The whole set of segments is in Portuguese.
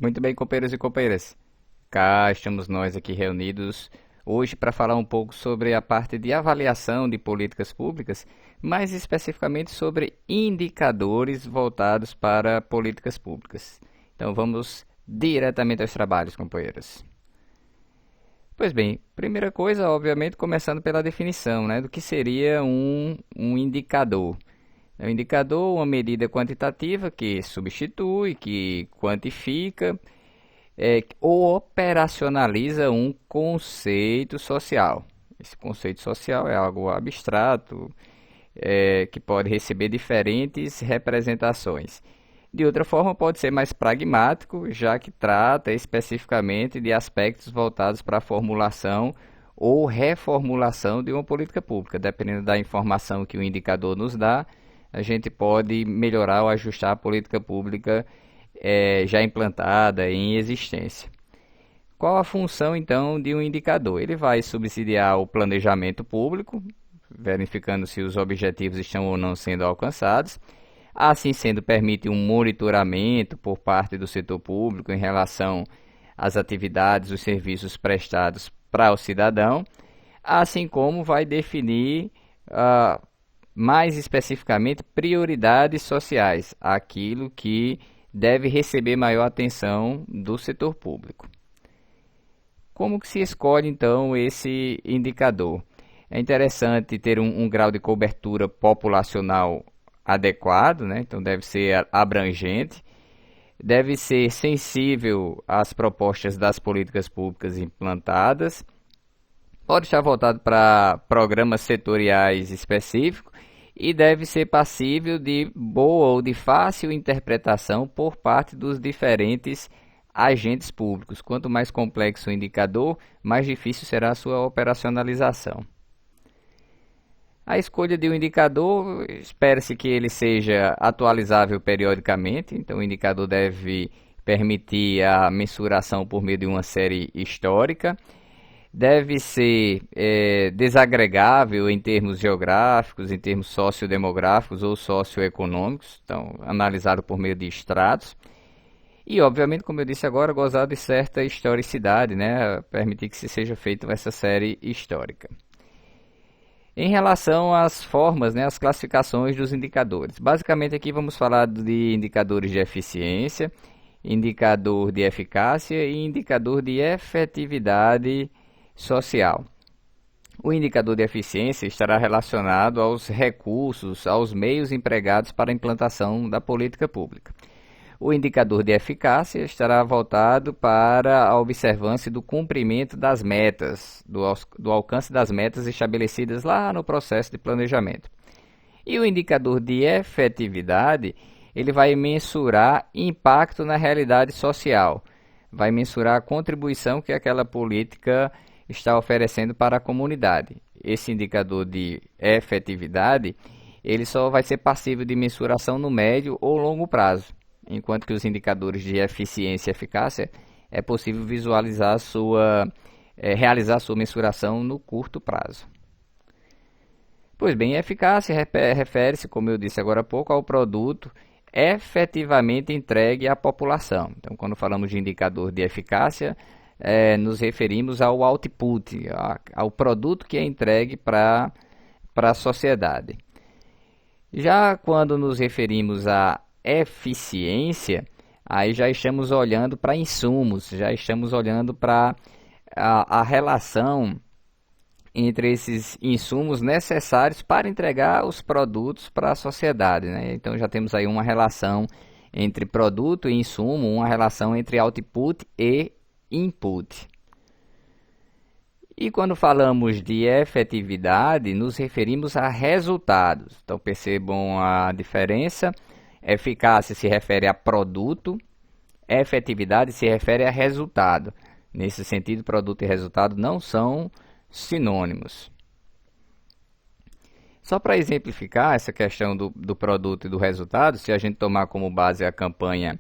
Muito bem, companheiros e companheiras. Cá estamos nós aqui reunidos hoje para falar um pouco sobre a parte de avaliação de políticas públicas, mais especificamente sobre indicadores voltados para políticas públicas. Então vamos diretamente aos trabalhos, companheiros. Pois bem, primeira coisa, obviamente, começando pela definição, né, do que seria um indicador. O indicador é uma medida quantitativa que substitui, que quantifica ou operacionaliza um conceito social. Esse conceito social é algo abstrato, que pode receber diferentes representações. De outra forma, pode ser mais pragmático, já que trata especificamente de aspectos voltados para a formulação ou reformulação de uma política pública. Dependendo da informação que o indicador nos dá, a gente pode melhorar ou ajustar a política pública já implantada, em existência. Qual a função, então, de um indicador? Ele vai subsidiar o planejamento público, verificando se os objetivos estão ou não sendo alcançados. Assim sendo, permite um monitoramento por parte do setor público em relação às atividades, os serviços prestados para o cidadão, assim como vai definir mais especificamente prioridades sociais, aquilo que deve receber maior atenção do setor público. Como que se escolhe então esse indicador? É interessante ter um grau de cobertura populacional adequado, né? Então deve ser abrangente, deve ser sensível às propostas das políticas públicas implantadas, pode estar voltado para programas setoriais específicos e deve ser passível de boa ou de fácil interpretação por parte dos diferentes agentes públicos. Quanto mais complexo o indicador, mais difícil será a sua operacionalização. A escolha de um indicador, espera-se que ele seja atualizável periodicamente, então o indicador deve permitir a mensuração por meio de uma série histórica, deve ser desagregável em termos geográficos, em termos sociodemográficos ou socioeconômicos, então analisado por meio de estratos, e obviamente, como eu disse agora, gozar de certa historicidade, né, permitir que se seja feita essa série histórica. Em relação às formas, né, as classificações dos indicadores. Basicamente aqui vamos falar de indicadores de eficiência, indicador de eficácia e indicador de efetividade social. O indicador de eficiência estará relacionado aos recursos, aos meios empregados para a implantação da política pública. O indicador de eficácia estará voltado para a observância do cumprimento das metas, do alcance das metas estabelecidas lá no processo de planejamento. E o indicador de efetividade, ele vai mensurar impacto na realidade social, vai mensurar a contribuição que aquela política está oferecendo para a comunidade. Esse indicador de efetividade, ele só vai ser passível de mensuração no médio ou longo prazo, enquanto que os indicadores de eficiência e eficácia é possível visualizar realizar sua mensuração no curto prazo. Pois bem, eficácia refere-se, como eu disse agora há pouco, ao produto efetivamente entregue à população. Então, quando falamos de indicador de eficácia, nos referimos ao output, ao produto que é entregue para a sociedade. Já quando nos referimos a eficiência, aí já estamos olhando para insumos, já estamos olhando para a relação entre esses insumos necessários para entregar os produtos para a sociedade, né? Então já temos aí uma relação entre produto e insumo, uma relação entre output e input. E quando falamos de efetividade, nos referimos a resultados. Então percebam a diferença. Eficácia se refere a produto, efetividade se refere a resultado. Nesse sentido, produto e resultado não são sinônimos. Só para exemplificar essa questão do produto e do resultado, se a gente tomar como base a campanha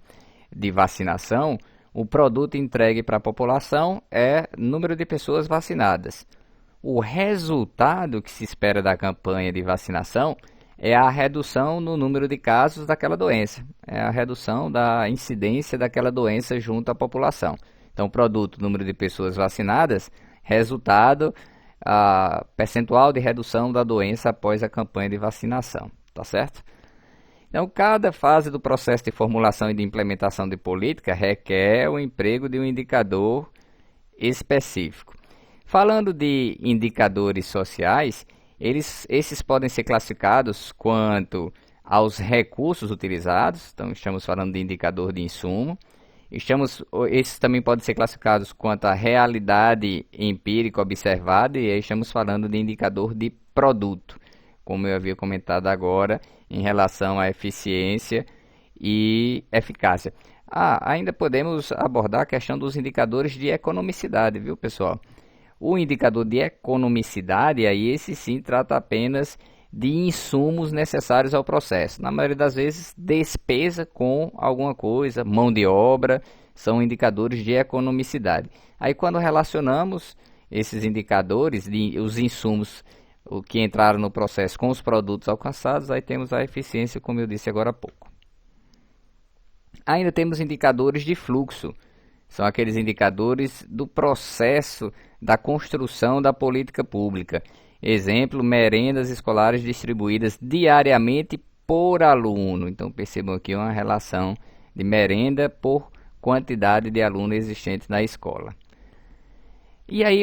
de vacinação, o produto entregue para a população é número de pessoas vacinadas. O resultado que se espera da campanha de vacinação é a redução no número de casos daquela doença, é a redução da incidência daquela doença junto à população. Então, produto, número de pessoas vacinadas, resultado, percentual de redução da doença após a campanha de vacinação, tá certo? Então, cada fase do processo de formulação e de implementação de política requer o emprego de um indicador específico. Falando de indicadores sociais, esses podem ser classificados quanto aos recursos utilizados, então estamos falando de indicador de insumo. Esses também podem ser classificados quanto à realidade empírica observada, e aí estamos falando de indicador de produto, como eu havia comentado agora, em relação à eficiência e eficácia. Ainda podemos abordar a questão dos indicadores de economicidade, viu, pessoal? O indicador de economicidade, aí esse sim trata apenas de insumos necessários ao processo. Na maioria das vezes, despesa com alguma coisa, mão de obra, são indicadores de economicidade. Aí quando relacionamos esses indicadores, os insumos o que entraram no processo com os produtos alcançados, aí temos a eficiência, como eu disse agora há pouco. Ainda temos indicadores de fluxo, são aqueles indicadores do processo da construção da política pública. Exemplo, merendas escolares distribuídas diariamente por aluno. Então percebam aqui uma relação de merenda por quantidade de alunos existentes na escola. E aí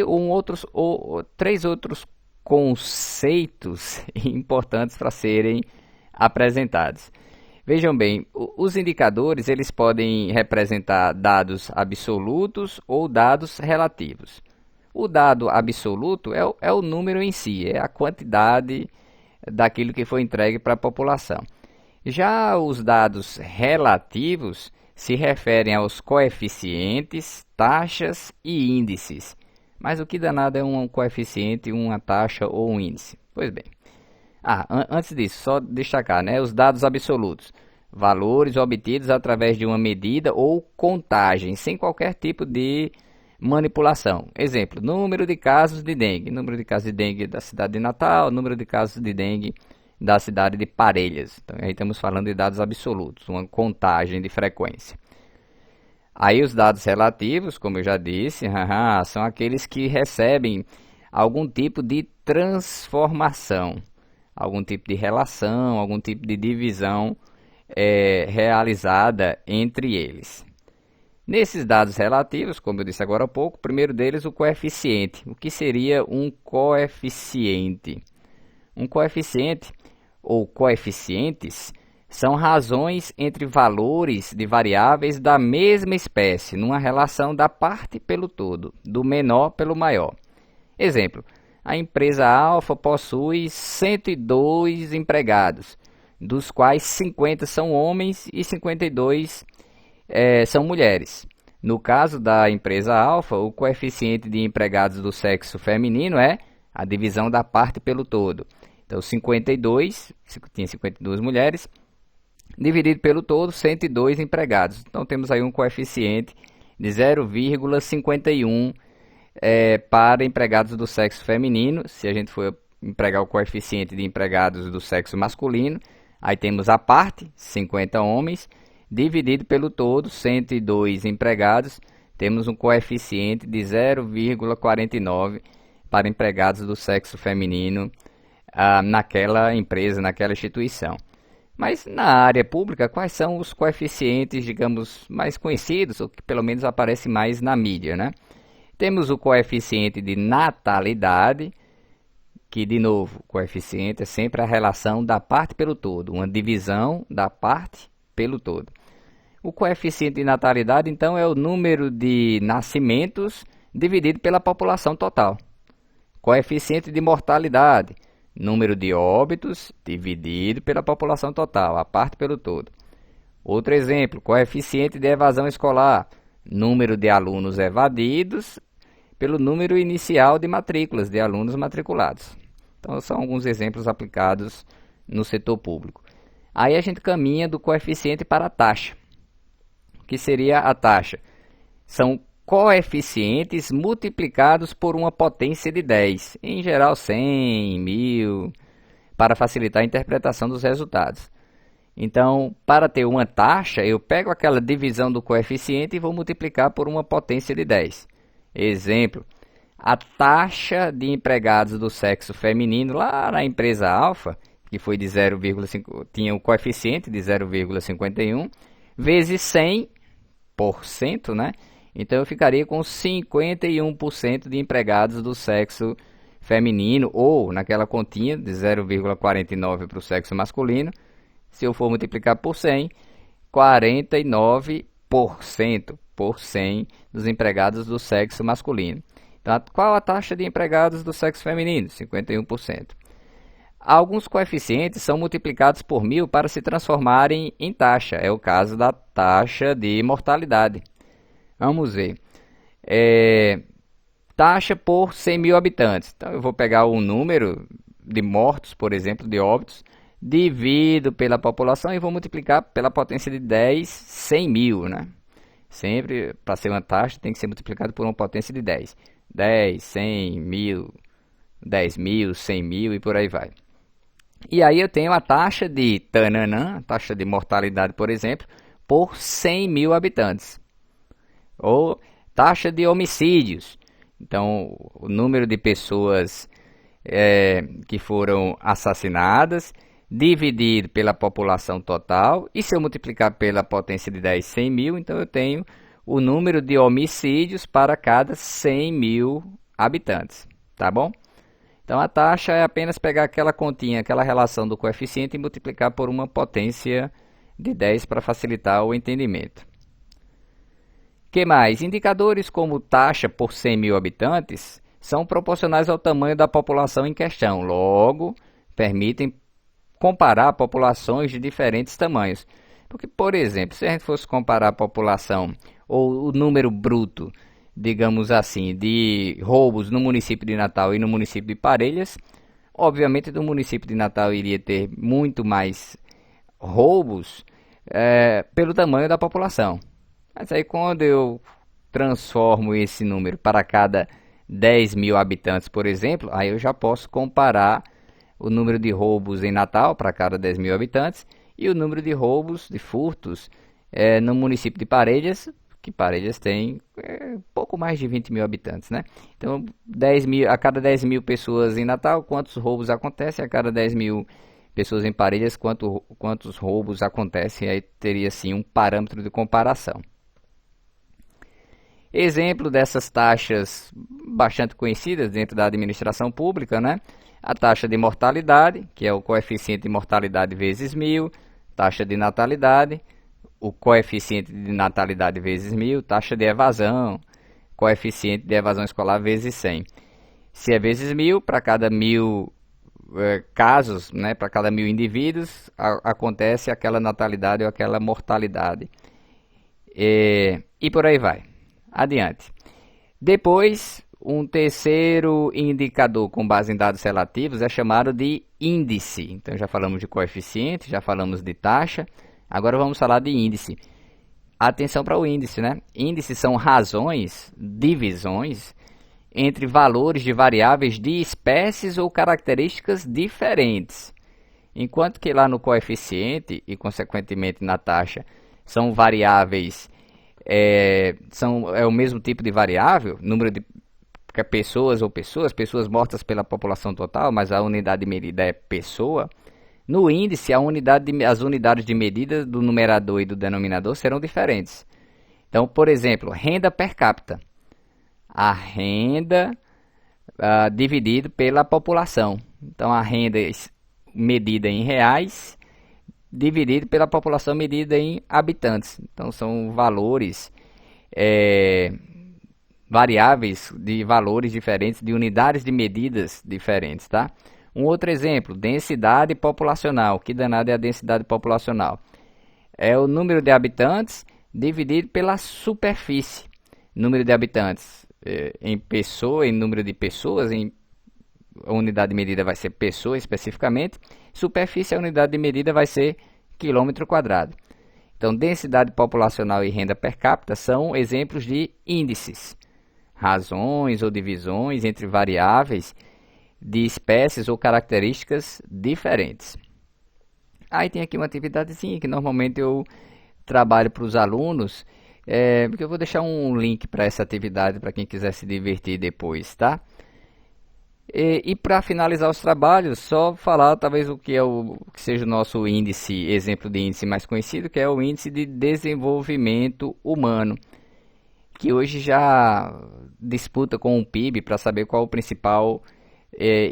três outros conceitos importantes para serem apresentados. Vejam bem, os indicadores eles podem representar dados absolutos ou dados relativos. O dado absoluto é o número em si, é a quantidade daquilo que foi entregue para a população. Já os dados relativos se referem aos coeficientes, taxas e índices. Mas o que danado é um coeficiente, uma taxa ou um índice? Pois bem. Antes disso, só destacar, né, os dados absolutos. Valores obtidos através de uma medida ou contagem, sem qualquer tipo de manipulação. Exemplo, número de casos de dengue. Número de casos de dengue da cidade de Natal, número de casos de dengue da cidade de Parelhas. Então, aí estamos falando de dados absolutos, uma contagem de frequência. Aí os dados relativos, como eu já disse, são aqueles que recebem algum tipo de transformação, algum tipo de relação, algum tipo de divisão realizada entre eles. Nesses dados relativos, como eu disse agora há pouco, o primeiro deles o coeficiente. O que seria um coeficiente? Um coeficiente ou coeficientes são razões entre valores de variáveis da mesma espécie, numa relação da parte pelo todo, do menor pelo maior. Exemplo, a empresa Alfa possui 102 empregados, dos quais 50 são homens e 52 são mulheres. No caso da empresa Alfa, o coeficiente de empregados do sexo feminino é a divisão da parte pelo todo. Então, 52, tinha 52 mulheres, dividido pelo todo, 102 empregados. Então, temos aí um coeficiente de 0,51 para empregados do sexo feminino. Se a gente for empregar o coeficiente de empregados do sexo masculino, aí temos a parte, 50 homens, dividido pelo todo, 102 empregados, temos um coeficiente de 0,49 para empregados do sexo feminino naquela empresa, naquela instituição. Mas na área pública, quais são os coeficientes, digamos, mais conhecidos, ou que pelo menos aparecem mais na mídia, né? Temos o coeficiente de natalidade, que, de novo, o coeficiente é sempre a relação da parte pelo todo, uma divisão da parte pelo todo. O coeficiente de natalidade, então, é o número de nascimentos dividido pela população total. Coeficiente de mortalidade, número de óbitos dividido pela população total, a parte pelo todo. Outro exemplo, coeficiente de evasão escolar, número de alunos evadidos pelo número inicial de matrículas de alunos matriculados. Então, são alguns exemplos aplicados no setor público. Aí a gente caminha do coeficiente para a taxa. O que seria a taxa? São coeficientes multiplicados por uma potência de 10, em geral 100, 1000, para facilitar a interpretação dos resultados. Então, para ter uma taxa, eu pego aquela divisão do coeficiente e vou multiplicar por uma potência de 10. Exemplo, a taxa de empregados do sexo feminino lá na empresa Alfa, que foi de 0,5, tinha o coeficiente de 0,51, vezes 100%, né? Então eu ficaria com 51% de empregados do sexo feminino, ou naquela continha de 0,49 para o sexo masculino. Se eu for multiplicar por 100, 49% por 100 dos empregados do sexo masculino. Então, qual a taxa de empregados do sexo feminino? 51%. Alguns coeficientes são multiplicados por 1000 para se transformarem em taxa. É o caso da taxa de mortalidade. Vamos ver. Taxa por 100 mil habitantes. Então, eu vou pegar o número de mortos, por exemplo, de óbitos, divido pela população e vou multiplicar pela potência de 10, 100 mil, né? Sempre, para ser uma taxa, tem que ser multiplicado por uma potência de 10. 10, 100 mil, 10 mil, 100 mil e por aí vai. E aí eu tenho a taxa de tananã, taxa de mortalidade, por exemplo, por 100 mil habitantes. Ou taxa de homicídios. Então, o número de pessoas que foram assassinadas, dividido pela população total, e se eu multiplicar pela potência de 10, 100 mil, então eu tenho o número de homicídios para cada 100 mil habitantes, tá bom? Então a taxa é apenas pegar aquela continha, aquela relação do coeficiente e multiplicar por uma potência de 10 para facilitar o entendimento. Que mais? Indicadores como taxa por 100 mil habitantes são proporcionais ao tamanho da população em questão, logo permitem comparar populações de diferentes tamanhos. Porque, por exemplo, se a gente fosse comparar a população ou o número bruto, digamos assim, de roubos no município de Natal e no município de Parelhas, obviamente do município de Natal iria ter muito mais roubos pelo tamanho da população. Mas aí quando eu transformo esse número para cada 10 mil habitantes, por exemplo, aí eu já posso comparar o número de roubos em Natal para cada 10 mil habitantes e o número de roubos, de furtos, no município de Parelhas, que Parelhas tem pouco mais de 20 mil habitantes, né? Então, 10 mil, a cada 10 mil pessoas em Natal, quantos roubos acontecem? A cada 10 mil pessoas em Parelhas, quantos roubos acontecem? Aí teria, sim, um parâmetro de comparação. Exemplo dessas taxas bastante conhecidas dentro da administração pública, né? A taxa de mortalidade, que é o coeficiente de mortalidade vezes 1000, taxa de natalidade, o coeficiente de natalidade vezes 1000, taxa de evasão, coeficiente de evasão escolar vezes 100. Se é vezes 1000, para cada 1000 casos, né, para cada 1000 indivíduos, acontece aquela natalidade ou aquela mortalidade. E por aí vai. Adiante. Depois, um terceiro indicador com base em dados relativos é chamado de índice. Então já falamos de coeficiente, já falamos de taxa, agora vamos falar de índice. Atenção para o índice, né? Índices são razões, divisões, entre valores de variáveis de espécies ou características diferentes. Enquanto que lá no coeficiente e consequentemente na taxa são variáveis, é o mesmo tipo de variável, número de pessoas mortas pela população total, mas a unidade de medida é pessoa. No índice, as unidades de medida do numerador e do denominador serão diferentes. Então, por exemplo, renda per capita. A renda dividido pela população. Então, a renda medida em reais dividido pela população medida em habitantes. Então, são valores variáveis de valores diferentes, de unidades de medidas diferentes, tá? Um outro exemplo, densidade populacional. Que danada é a densidade populacional? É o número de habitantes dividido pela superfície. Número de habitantes em pessoa, em número de pessoas, a unidade de medida vai ser pessoa especificamente. Superfície, a unidade de medida vai ser quilômetro quadrado. Então, densidade populacional e renda per capita são exemplos de índices. Razões ou divisões entre variáveis de espécies ou características diferentes. Aí tem aqui uma atividadezinha que normalmente eu trabalho para os alunos, porque eu vou deixar um link para essa atividade para quem quiser se divertir depois, tá? E para finalizar os trabalhos, só falar talvez o que que seja o nosso índice, exemplo de índice mais conhecido, que é o índice de desenvolvimento humano, que hoje já disputa com o PIB para saber qual o principal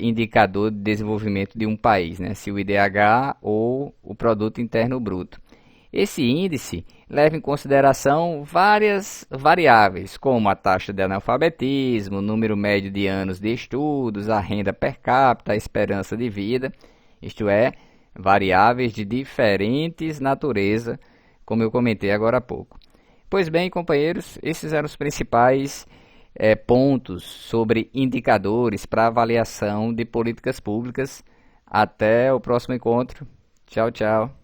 indicador de desenvolvimento de um país, né? Se o IDH ou o Produto Interno Bruto. Esse índice leva em consideração várias variáveis, como a taxa de analfabetismo, o número médio de anos de estudos, a renda per capita, a esperança de vida, isto é, variáveis de diferentes natureza, como eu comentei agora há pouco. Pois bem, companheiros, esses eram os principais pontos sobre indicadores para avaliação de políticas públicas. Até o próximo encontro. Tchau, tchau.